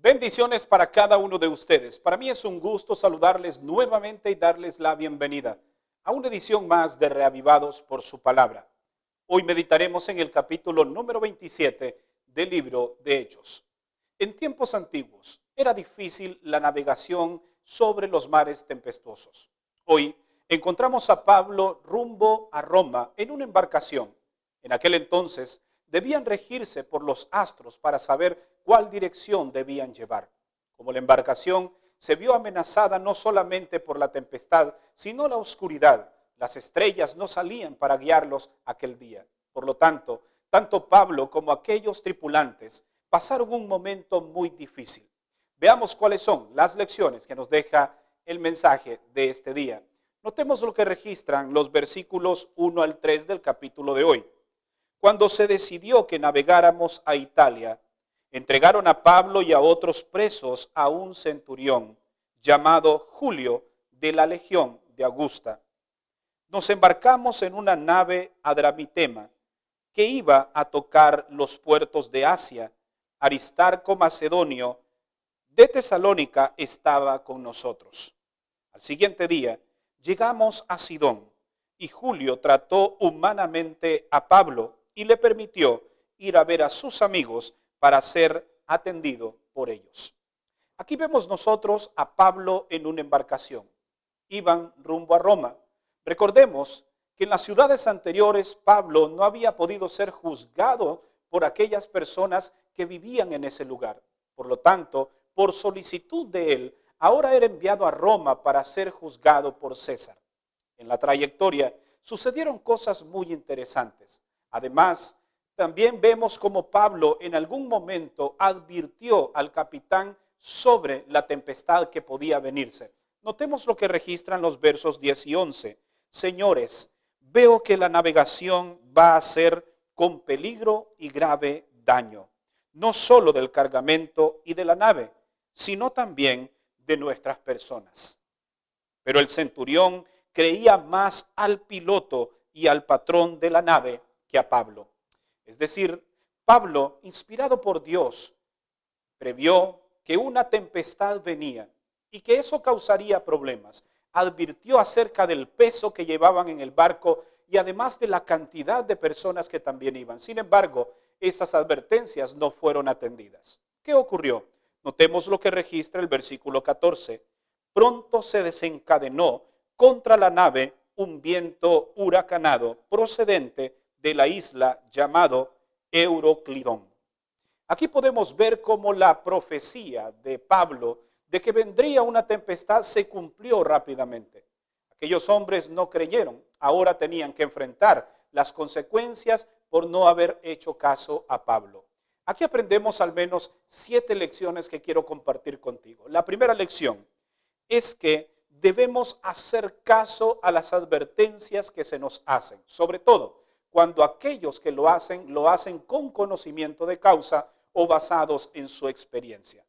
Bendiciones para cada uno de ustedes. Para mí es un gusto saludarles nuevamente y darles la bienvenida a una edición más de Reavivados por su palabra. Hoy meditaremos en el capítulo número 27 del libro de Hechos. En tiempos antiguos era difícil la navegación sobre los mares tempestuosos. Hoy encontramos a Pablo rumbo a Roma en una embarcación. En aquel entonces debían regirse por los astros para saber cuál dirección debían llevar. Como la embarcación se vio amenazada no solamente por la tempestad, sino la oscuridad, las estrellas no salían para guiarlos aquel día. Por lo tanto, tanto Pablo como aquellos tripulantes pasaron un momento muy difícil. Veamos cuáles son las lecciones que nos deja el mensaje de este día. Notemos lo que registran los versículos 1 al 3 del capítulo de hoy. Cuando se decidió que navegáramos a Italia, entregaron a Pablo y a otros presos a un centurión llamado Julio de la Legión de Augusta. Nos embarcamos en una nave Adramitema que iba a tocar los puertos de Asia. Aristarco Macedonio de Tesalónica estaba con nosotros. Al siguiente día llegamos a Sidón y Julio trató humanamente a Pablo y le permitió ir a ver a sus amigos para ser atendido por ellos. Aquí vemos nosotros a Pablo en una embarcación. Iban rumbo a Roma. Recordemos que en las ciudades anteriores Pablo no había podido ser juzgado por aquellas personas que vivían en ese lugar. Por lo tanto, por solicitud de él, ahora era enviado a Roma para ser juzgado por César. En la trayectoria sucedieron cosas muy interesantes. Además, también vemos como Pablo en algún momento advirtió al capitán sobre la tempestad que podía venirse. Notemos lo que registran los versos 10 y 11. Señores, veo que la navegación va a ser con peligro y grave daño, no solo del cargamento y de la nave, sino también de nuestras personas. Pero el centurión creía más al piloto y al patrón de la nave que a Pablo. Es decir, Pablo, inspirado por Dios, previó que una tempestad venía y que eso causaría problemas. Advirtió acerca del peso que llevaban en el barco y además de la cantidad de personas que también iban. Sin embargo, esas advertencias no fueron atendidas. ¿Qué ocurrió? Notemos lo que registra el versículo 14. Pronto se desencadenó contra la nave un viento huracanado procedente de la isla llamado Euroclidón. Aquí podemos ver cómo la profecía de Pablo de que vendría una tempestad se cumplió rápidamente. Aquellos hombres no creyeron, ahora tenían que enfrentar las consecuencias por no haber hecho caso a Pablo. Aquí aprendemos al menos 7 lecciones que quiero compartir contigo. La primera lección es que debemos hacer caso a las advertencias que se nos hacen, sobre todo cuando aquellos que lo hacen con conocimiento de causa o basados en su experiencia.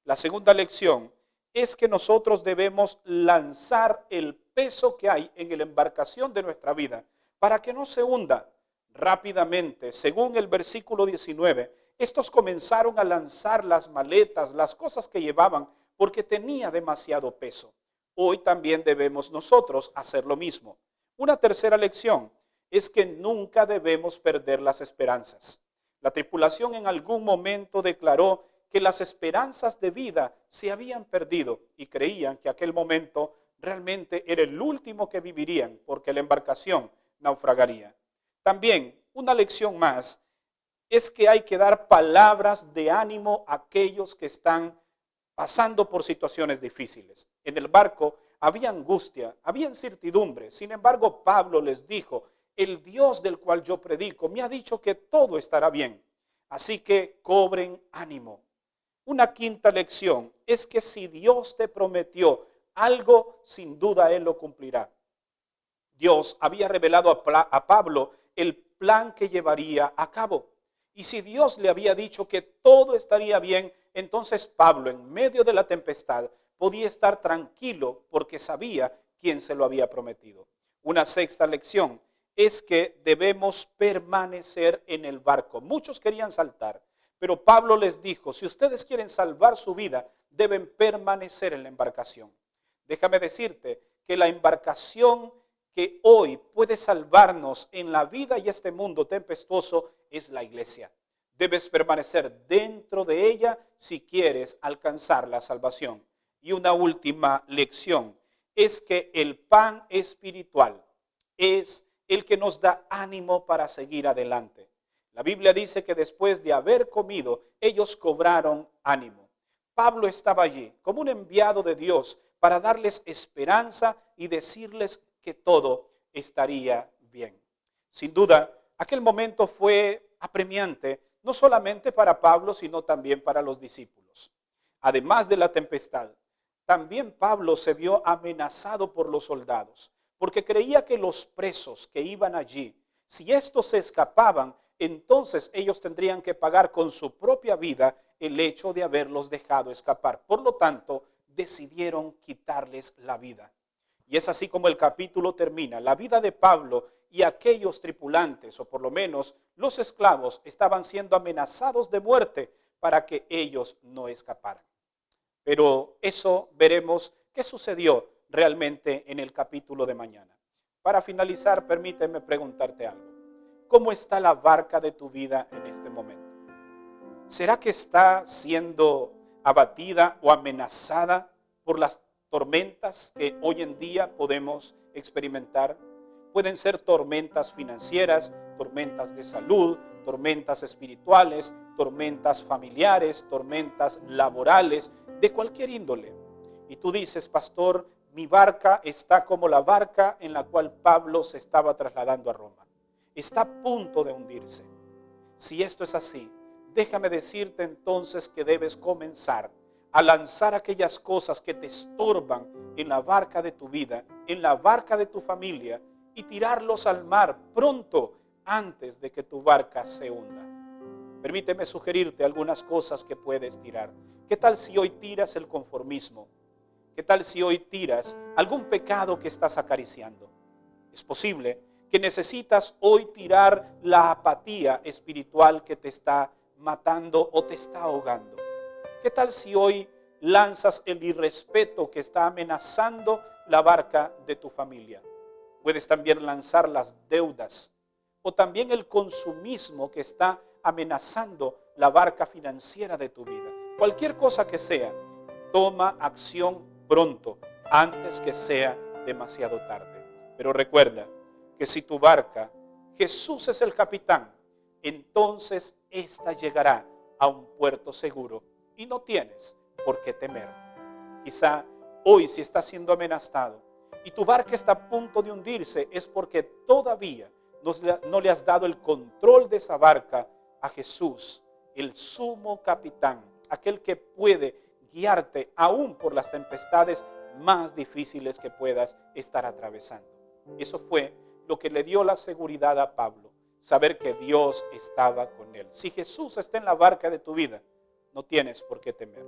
La segunda lección es que nosotros debemos lanzar el peso que hay en la embarcación de nuestra vida para que no se hunda rápidamente. Según el versículo 19, estos comenzaron a lanzar las maletas, las cosas que llevaban, porque tenía demasiado peso. Hoy también debemos nosotros hacer lo mismo. Una tercera lección es que nunca debemos perder las esperanzas. La tripulación en algún momento declaró que las esperanzas de vida se habían perdido y creían que aquel momento realmente era el último que vivirían porque la embarcación naufragaría. También una lección más es que hay que dar palabras de ánimo a aquellos que están pasando por situaciones difíciles. En el barco había angustia, había incertidumbre. Sin embargo, Pablo les dijo, el Dios del cual yo predico me ha dicho que todo estará bien. Así que cobren ánimo. Una quinta lección es que si Dios te prometió algo, sin duda Él lo cumplirá. Dios había revelado a Pablo el plan que llevaría a cabo. Y si Dios le había dicho que todo estaría bien, entonces Pablo, en medio de la tempestad, podía estar tranquilo porque sabía quién se lo había prometido. Una sexta lección es que debemos permanecer en el barco. Muchos querían saltar, Pero Pablo les dijo, si ustedes quieren salvar su vida, deben permanecer en la embarcación. Déjame decirte que la embarcación que hoy puede salvarnos en la vida y este mundo tempestuoso es la iglesia. Debes permanecer dentro de ella si quieres alcanzar la salvación. Y una última lección es que el pan espiritual es el que nos da ánimo para seguir adelante. La Biblia dice que después de haber comido, ellos cobraron ánimo. Pablo estaba allí como un enviado de Dios para darles esperanza y decirles que todo estaría bien. Sin duda, aquel momento fue apremiante, no solamente para Pablo, sino también para los discípulos. Además de la tempestad, también Pablo se vio amenazado por los soldados, porque creía que los presos que iban allí, si estos se escapaban, entonces ellos tendrían que pagar con su propia vida el hecho de haberlos dejado escapar. Por lo tanto, decidieron quitarles la vida. Y es así como el capítulo termina. La vida de Pablo y aquellos tripulantes, o por lo menos los esclavos, estaban siendo amenazados de muerte para que ellos no escaparan. Pero eso veremos qué sucedió realmente en el capítulo de mañana. Para finalizar, permíteme preguntarte algo. ¿Cómo está la barca de tu vida en este momento? ¿Será que está siendo abatida o amenazada por las tormentas que hoy en día podemos experimentar? Pueden ser tormentas financieras, tormentas de salud, tormentas espirituales, tormentas familiares, tormentas laborales, de cualquier índole. Y tú dices, pastor, mi barca está como la barca en la cual Pablo se estaba trasladando a Roma. Está a punto de hundirse. Si esto es así, déjame decirte entonces que debes comenzar a lanzar aquellas cosas que te estorban en la barca de tu vida, en la barca de tu familia, y tirarlos al mar pronto antes de que tu barca se hunda. Permíteme sugerirte algunas cosas que puedes tirar. ¿Qué tal si hoy tiras el conformismo? ¿Qué tal si hoy tiras algún pecado que estás acariciando? Es posible que necesitas hoy tirar la apatía espiritual que te está matando o te está ahogando. ¿Qué tal si hoy lanzas el irrespeto que está amenazando la barca de tu familia? Puedes también lanzar las deudas o también el consumismo que está amenazando la barca financiera de tu vida. Cualquier cosa que sea, toma acción pronto, antes que sea demasiado tarde. Pero recuerda que si tu barca, Jesús es el capitán, entonces ésta llegará a un puerto seguro y no tienes por qué temer. Quizá hoy si estás siendo amenazado y tu barca está a punto de hundirse, es porque todavía no le has dado el control de esa barca a Jesús, el sumo capitán, aquel que puede guiarte aún por las tempestades más difíciles que puedas estar atravesando. Eso fue lo que le dio la seguridad a Pablo, saber que Dios estaba con él. Si Jesús está en la barca de tu vida, no tienes por qué temer.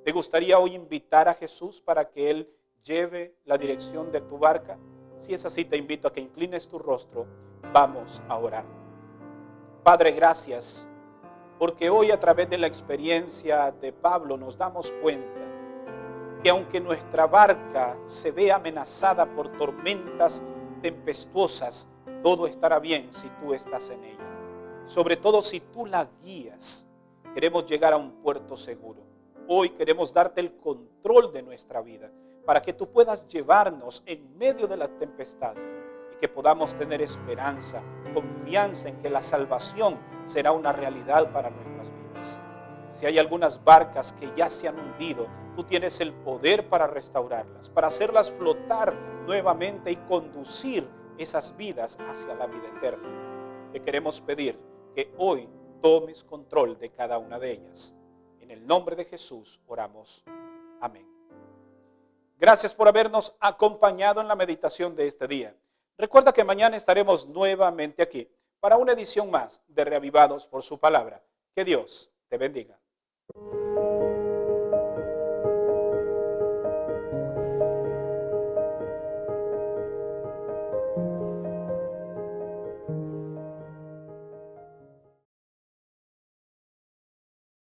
¿Te gustaría hoy invitar a Jesús para que Él lleve la dirección de tu barca? Si es así, te invito a que inclines tu rostro. Vamos a orar. Padre, gracias, porque hoy a través de la experiencia de Pablo nos damos cuenta que aunque nuestra barca se vea amenazada por tormentas tempestuosas, todo estará bien si tú estás en ella. Sobre todo si tú la guías. Queremos llegar a un puerto seguro. Hoy queremos darte el control de nuestra vida para que tú puedas llevarnos en medio de la tempestad y que podamos tener esperanza, confianza en que la salvación será una realidad para nuestras vidas. Si hay algunas barcas que ya se han hundido, tú tienes el poder para restaurarlas, para hacerlas flotar nuevamente y conducir esas vidas hacia la vida eterna. Te queremos pedir que hoy tomes control de cada una de ellas. En el nombre de Jesús oramos. Amén. Gracias por habernos acompañado en la meditación de este día. Recuerda que mañana estaremos nuevamente aquí para una edición más de Reavivados por su palabra. Que Dios te bendiga.